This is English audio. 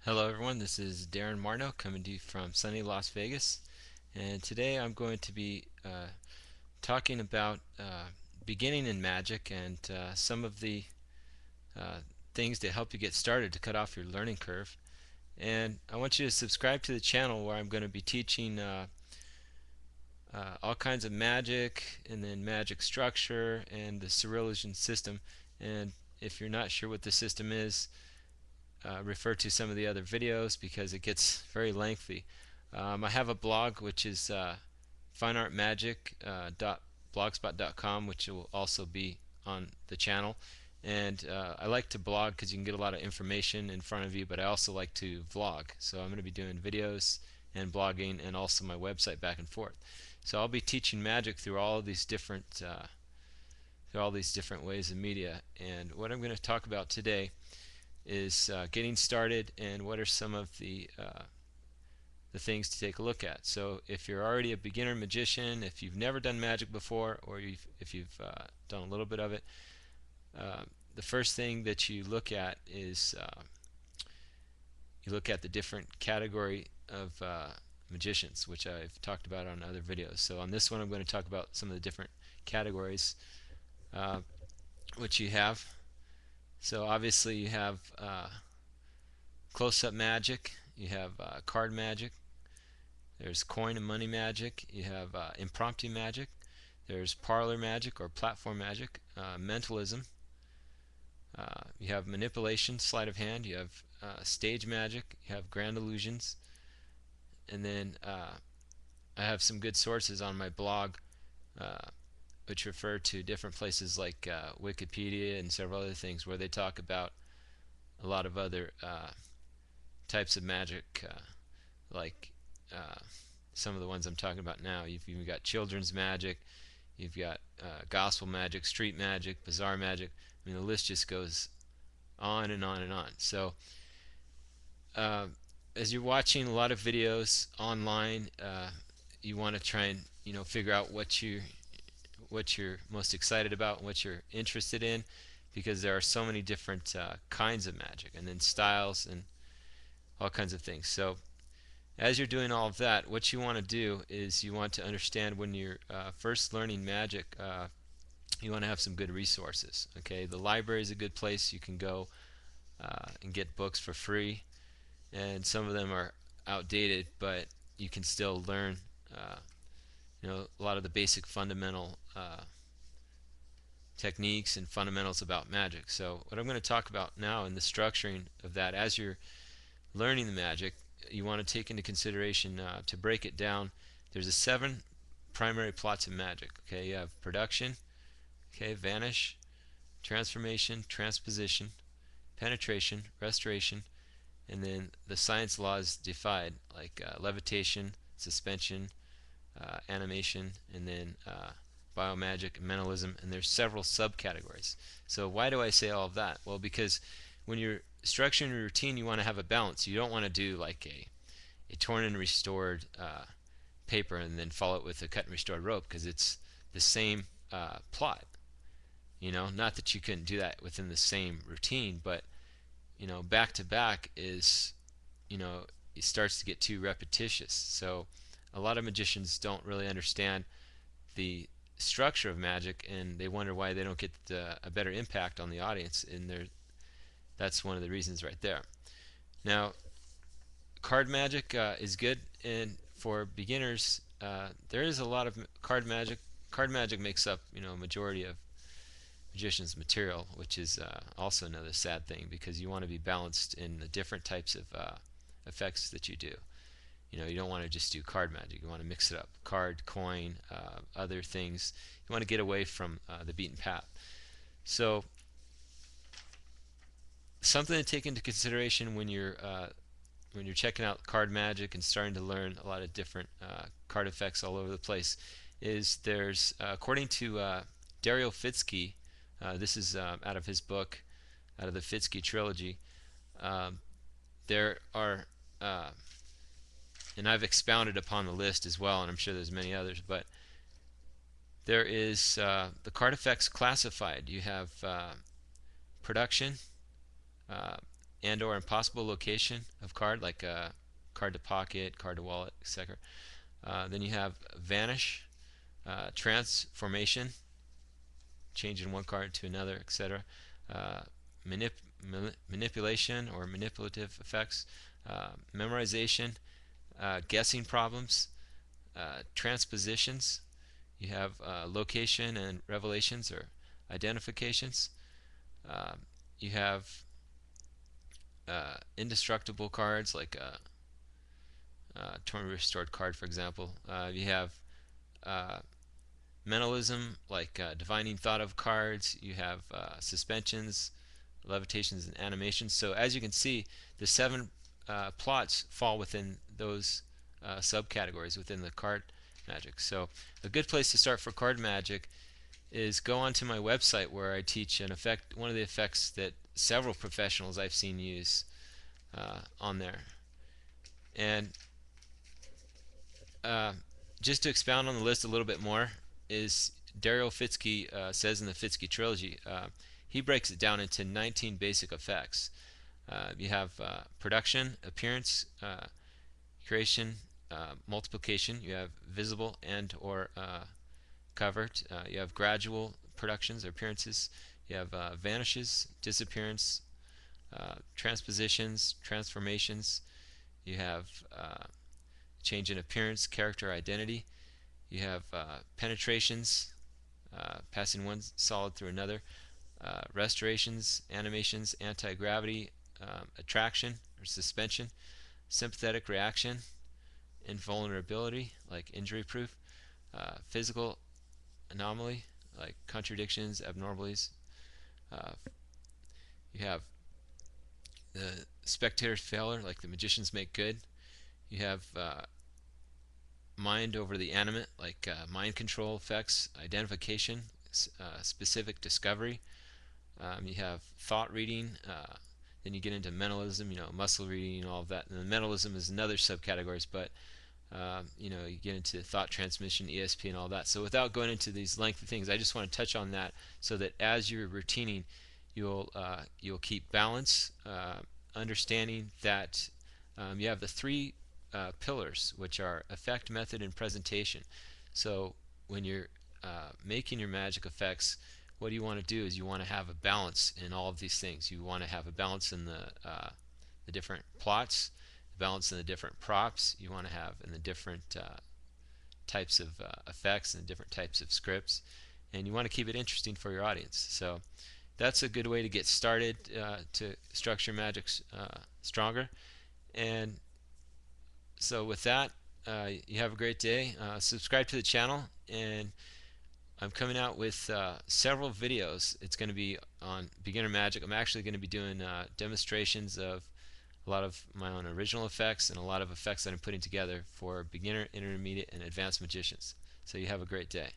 Hello everyone, this is Darren Marno coming to you from sunny Las Vegas, and today I'm going to be talking about beginning in magic and some of the uh, things to help you get started to cut off your learning curve. And I want you to subscribe to the channel where I'm going to be teaching all kinds of magic and then magic structure and the Cyrillian system. And if you're not sure what the system is, refer to some of the other videos because it gets very lengthy. I have a blog which is fineartmagic.blogspot.com, which will also be on the channel. And I like to blog because you can get a lot of information in front of you, but I also like to vlog. So I'm going to be doing videos and blogging and also my website back and forth. So I'll be teaching magic through all of these different ways of media. And what I'm going to talk about today is getting started and what are some of the things to take a look at. So if you're already a beginner magician, if you've never done magic before, or if you've done a little bit of it, uh, the first thing that you look at is you look at the different category of magicians, which I've talked about on other videos. So on this one I'm going to talk about some of the different categories uh, which you have. So obviously you have close-up magic, you have card magic, there's coin and money magic, you have impromptu magic, there's parlor magic or platform magic, mentalism, you have manipulation, sleight of hand, you have stage magic, you have grand illusions, and then I have some good sources on my blog uh, which refer to different places like Wikipedia and several other things where they talk about a lot of other types of magic, like uh, some of the ones I'm talking about now. You've even got children's magic, you've got gospel magic, street magic, bizarre magic. I mean, the list just goes on and on and on. So uh, as you're watching a lot of videos online, you want to try and figure out what you're most excited about and what you're interested in, because there are so many different kinds of magic and then styles and all kinds of things. So as you're doing all of that, what you want to do is you want to understand when you're first learning magic, you want to have some good resources. Okay, the library is a good place. You can go and get books for free, and some of them are outdated, but you can still learn uh, a lot of the basic fundamental techniques and fundamentals about magic. So what I'm going to talk about now in the structuring of that, as you're learning the magic, you want to take into consideration to break it down. There's 7 primary plots of magic. Okay, you have production, okay, vanish, transformation, transposition, penetration, restoration, and then the science laws defied, like levitation, suspension, animation, and then biomagic, mentalism, and there's several subcategories. So why do I say all of that? Well, because when you're structuring your routine, you want to have a balance. You don't want to do like a torn and restored paper and then follow it with a cut and restored rope, because it's the same plot. Not that you couldn't do that within the same routine, but back to back is, it starts to get too repetitious. So a lot of magicians don't really understand the structure of magic, and they wonder why they don't get a better impact on the audience, and that's one of the reasons right there. Now, card magic is good, and for beginners, there is a lot of card magic. Card magic makes up, a majority of magician's material, which is also another sad thing, because you want to be balanced in the different types of effects that you do. You don't want to just do card magic. You want to mix it up. Card, coin, other things. You want to get away from the beaten path. So something to take into consideration when you're checking out card magic and starting to learn a lot of different card effects all over the place is there's, according to Dario Fitzke, this is out of his book, out of the Fitzke trilogy, there are and I've expounded upon the list as well, and I'm sure there's many others, but there is the card effects classified. You have production, and or impossible location of card, like card to pocket, card to wallet, etc. Then you have vanish, transformation, changing one card to another, etc. Uh, manip manipulation or manipulative effects, memorization, guessing problems, transpositions. You have location and revelations or identifications. You have indestructible cards like torn restored card, for example. You have uh, mentalism, like divining thought of cards. You have suspensions, levitations, and animations. So as you can see, the 7 plots fall within those subcategories within the card magic. So a good place to start for card magic is go onto my website, where I teach an effect, one of the effects that several professionals I've seen use on there. And uh, just to expound on the list a little bit more, is Daryl Fitzke says in the Fitzke trilogy, he breaks it down into 19 basic effects. You have production, appearance, creation, multiplication. You have visible and or covered. You have gradual productions or appearances. You have vanishes, disappearance, transpositions, transformations. You have change in appearance, character, identity. You have penetrations, passing one solid through another. Restorations, animations, anti-gravity, attraction or suspension, sympathetic reaction, invulnerability, like injury proof, physical anomaly, like contradictions, abnormalities. Uh, you have the spectator's failure, like the magicians make good. You have mind over the animate, like mind control effects, identification, specific discovery. You have thought reading. Then you get into mentalism, muscle reading and all of that. And then mentalism is another subcategories, but you get into thought transmission, ESP, and all that. So without going into these lengthy things, I just want to touch on that so that as you're routining, you'll keep balance, understanding that you have the 3 pillars, which are effect, method, and presentation. So when you're making your magic effects, what you want to do is you want to have a balance in all of these things. You want to have a balance in the different plots, balance in the different props. You want to have in the different types of effects and different types of scripts, and you want to keep it interesting for your audience. So that's a good way to get started to structure magic stronger. And so with that, you have a great day. Subscribe to the channel, and I'm coming out with several videos. It's going to be on beginner magic. I'm actually going to be doing demonstrations of a lot of my own original effects and a lot of effects that I'm putting together for beginner, intermediate, and advanced magicians. So you have a great day.